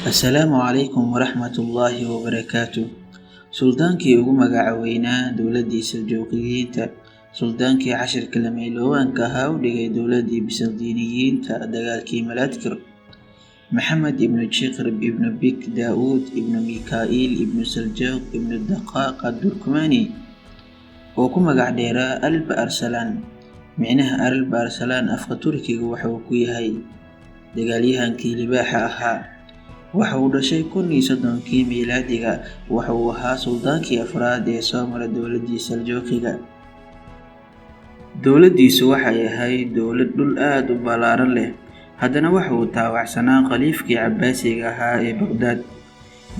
Assalaamu calaykum waraxmatullaahi wabarakaatuh. Suldaankii ugu magaca weynaa dowladdii Saljuuqiyiinta, suldaankii cashirka lama iloobaanka ahaa u dhigay dowladdii Bisantiiniyiinta dagaalkii Malaadkir, Maxamed ibnu Jiqrib ibnu Bik Daa'uud ibnu Mikaa'iil ibnu Saljuuq ibnu Daqaaq ad-Durkmaani, oo ku magac dheeraa Alba Arsalaan. Micnaha Alba Arsalaan afka Turkiga waxa uu ku yahay dagaalyahankii libaaxa ahaa. Waxa uu dhashay 1030 miilaadiga. Waxa uu ahaa suldaankii afraad ee soo mara dowladdii Saljuuqiga. Dowladdiisu waxay ahayd dowlad dhul aad u ballaaran leh, haddana waxa uu taawacsanaa khaliifkii Cabbaasiga ahaa ee Baghdad.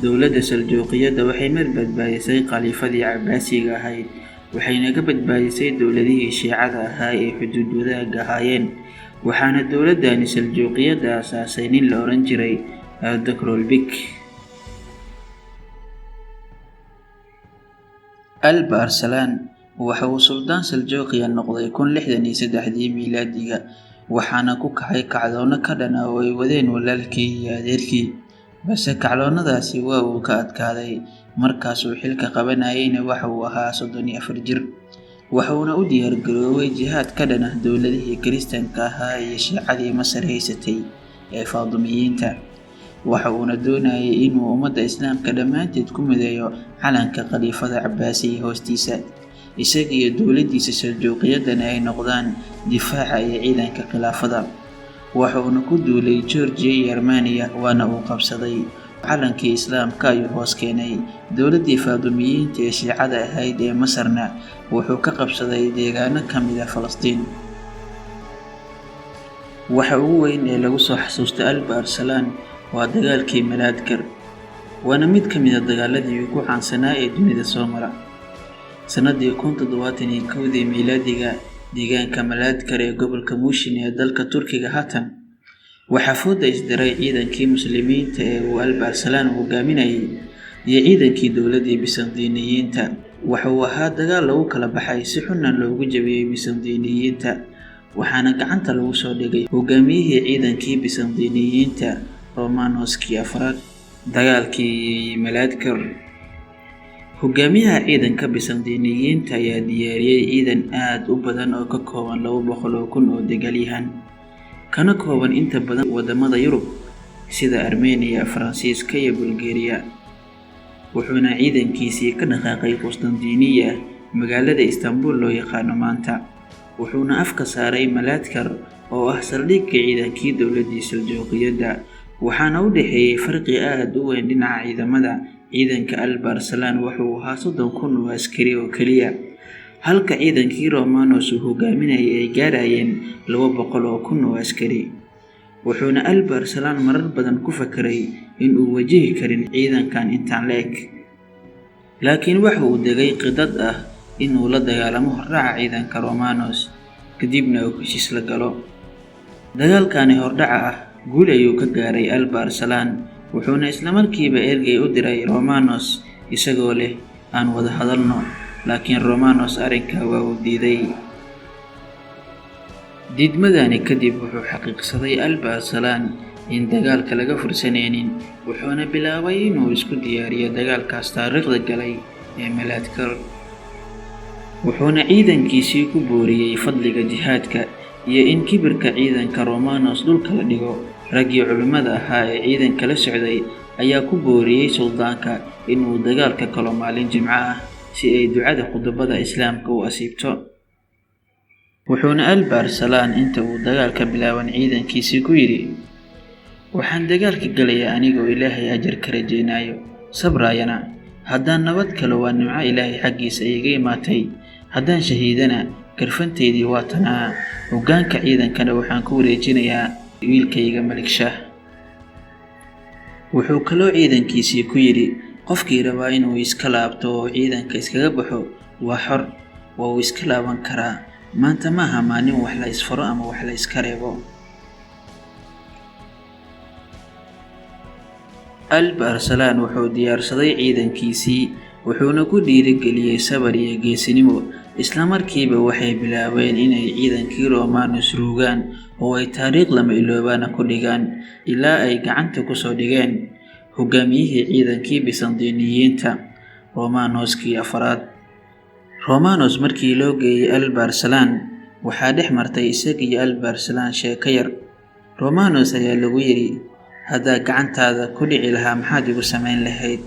Dowladda Saljuuqiyadda waxay mar badbaadisay khaliifadii Cabbaasiga ahayd, waxayna ka badbaadisay dowladihii Shiicada ahaa ee xuduud wadaagga ahaayeen. Waxaana dowladdani Saljuuqiyadda aasaasay nin la oran jiray Ardakrolbik. Alba Arsalaan waxa uu suldaan Saljuuqiya noqday 1063 miilaadiga, waxaana ku kacay kacdoono ka dhan ah oo ay wadeen walaalkii iyo adeerkii, balse kacdoonnadaasi waa uu ka adkaaday. Markaasuu xilka qabanayayna waxa uu ahaa 34 jir, waxuuna u diyaargaroobay jihaad ka dhan ah dowladihii Kiristaanka ahaa iyo Shiicadii Masar haysatay ee Faadumiyiinta. Waxa uuna doonayay inuu ummadda Islaamka dhammaanteed ku mideeyo calanka khaliifada Cabbaasiga hoostiisa, isaga iyo dowladdiisa Saljuuqiyaddana ay noqdaan difaaca iyo ciidanka khilaafada. Waxa uuna ku duulay Georgia iyo Armenia, waana uu qabsaday. Calankii Islaamka ayuu hoos keenay. Dowladdii Faadumiyiinta ee Shiicada ahayd ee Masarna wuxuu ka qabsaday deegaano ka mid ah Falastiin. Waxa ugu weyn ee lagu soo xasuusto Alba Arsalaan waa dagaalkii Malaadkir, waana mid ka mid ah dagaaladii ugu caansanaa ee dunida soo mara. Sanadii 1071 miilaadiga, deegaanka Malaadkir ee gobolka Mushin ee dalka Turkiga haatan waxaa fooda isdiray ciidankii Muslimiinta ee uu Alba Arsalaan hogaaminayay iyo ciidankii dowladdii Bisantiiniyiinta. Waxa uu ahaa dagaal lagu kala baxay si xunna loogu jabiyay Bisantiiniyiinta, waxaana gacanta lagu soo dhigay hogaamiyihii ciidankii Bisantiiniyiinta Romaanoskii afraad. Dagaalkii Malaadkir, hogaamiyaha ciidanka Bisantiiniyiinta ayaa diyaariyay ciidan aad u badan oo ka kooban 200,000 oo dagaalyahan, kana kooban inta badan wadamada Yurub sida Armenia, Faransiiska iyo Bulgaariya. Wuxuuna ciidankiisii ka dhaqaaqay Qustantiniya, magaalada Istanbul loo yaqaano maanta. Wuxuuna afka saaray Malaadkir oo ah saldhigga ciidankii dowladdii Saljuuqiyadda. Waxaana u dhexeeyay farqi aad u weyn dhinaca ciidamada. Ciidanka Alba Arsalaan wuxuu ahaa 30,000 oo askari oo keliya, halka ciidankii Romanos uu hogaaminayay ay gaarayeen 200,000 oo askari. Wuxuuna Alba Arsalaan marar badan ku fakeray in uu wajihi karin ciidankan intaan la-eg, laakiin waxa uu degay qidad ah in uu la dagaalamo hordhaca ciidanka Romanos, kadibna uu heshiis la galo. Dagaalkani hordhaca ah guul ayuu ka gaaray Alba Arsalaan, wuxuuna isla markiiba ergey u diray Romanos isagoo leh aan wada hadalno, laakiin Romanos arrinka waa uu diiday. Diidmadani kadib wuxuu xaqiiqsaday Alba Arsalaan in dagaalka laga fursanaynin, wuxuuna bilaabay inuu isku diyaariyo dagaalkaas taariikhda galay ee Malaadkir. Wuxuuna ciidankiisii ku booriyay fadliga jihaadka iyo in kibirka ciidanka Romanos dhulka la dhigo. Raggii culimmada ahaa ee ciidanka la socday ayaa ku booriyay suldaanka inuu dagaalka galo maalin Jimco ah si ay ducada khudbada Islaamka u asiibto. Wuxuuna Alba Arsalaan inta uu dagaalka bilaaban ciidankiisii ku yidhi, waxaan dagaalka galayaa anigoo Ilaahay ajar ka rajaynayo, sabrayana. Haddaan nabad galo waa nimco Ilaahay xaggiisa iiga imaatay, haddaan shahiidana garfanteydii waa tanaa. Hoggaanka ciidankana waxaan ku wareejinayaa wiilkayga Malikshaah. Wuxuu kaloo ciidankiisii ku yidhi, qofkii rabaa inuu iska laabto oo ciidanka iskaga baxo waa xor, waa uu iska laaban karaa. Maanta maaha maalin wax la isfaro ama wax la iska reebo. Alba Arsalaan wuxuu diyaarsaday ciidankiisii, wuxuuna ku dhiirigeliyay sabar iyo geesinimo. Isla markiiba waxay bilaabeen inay ciidankii Romanos ruugaan oo ay taariikh lama iloobaana ku dhigaan ilaa ay gacanta ku soo dhigeen. hogaamiyihii ciidankii Byzantiniyiinta Romaanoskii afraad. Romanos markii loo geeyay Albarslan waxaa dhex martay isaga iyo Albarslan sheeko yar. Romanos ayaa lagu yiri, haddaa gacantaada ku dhici lahaa maxaad igu samayn lahayd?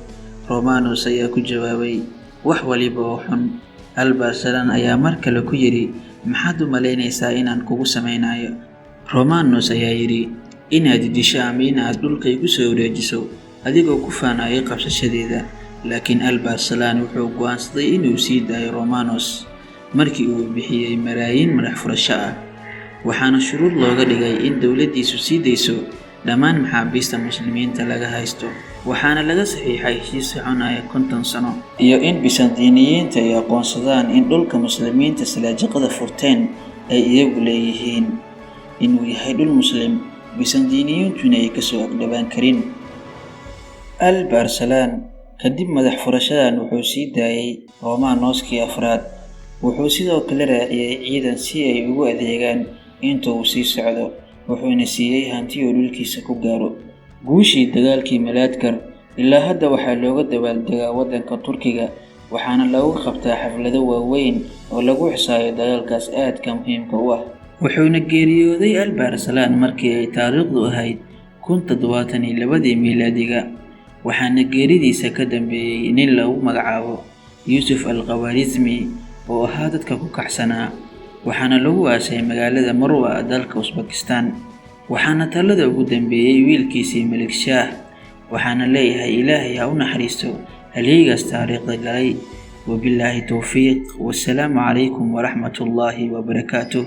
Romanos ayaa ku jawaabay, wax waliba oo xun. Albarslan ayaa mar kale ku yiri, maxaad u malaynaysaa inaan kugu samaynayo? Romanos ayaa yiri, inaad disho ama inaad dhulka igu soo wareejiso adigoo ku faanaya qabsashadeeda. Laakiin Albarslan wuxuu go'aansaday inuu sii daayo Romanos markii uu bixiyay malaayiin madax furasho ah, waxaana shuruud looga dhigay in dowladdiisu sii dayso dhammaan maxaabiista muslimiinta laga haysto, waxaana laga saxiixay heshiis soconaya 50 sano, iyo in Byzantiniyiinta ay aqoonsadaan in dhulka muslimiinta Salaajiqada furteen ay iyagu leeyihiin, inuu yahay dhul muslim, Byzantiniyiintuna ay kasoo agdhabaan karin. Albarslan kadib madax furashadan wuxuu sii daayay Romanoskii afraad. Wuxuu sidoo kale raaciyay ciidan si ay ugu adeegaan inta uu sii socdo, wuxuuna siiyay hanti uu dhulkiisa ku gaaro. Guushii dagaalkii Malaadkar ilaa hadda waxaa looga dabaaldegaa waddanka Turkiga, waxaana lagu qabtaa xaflado waaweyn oo lagu xusaayo dagaalkaas aadka muhiimka u ah. Wuxuuna geeriyooday Albarslan markii ay taariikhdu ahayd 1072 miilaadiga, waxaana geeridiisa ka dambeeyay nin lagu magacaabo Yusuf al-Khwarizmi oo ahaa dadka ku kacsanaa, waxaana lagu aasay magaalada Marwa dalka Uzbekistan. waxaana talada ugu dambeeyay wiilkiisii Malik Shah, waxaana leeyahay Ilaahay ha u naxariisto halyeeygaas taariikhda galay. wabilaahi tawfiiq, wassalaamu calaykum waraxmatullaahi wabarakaatuh.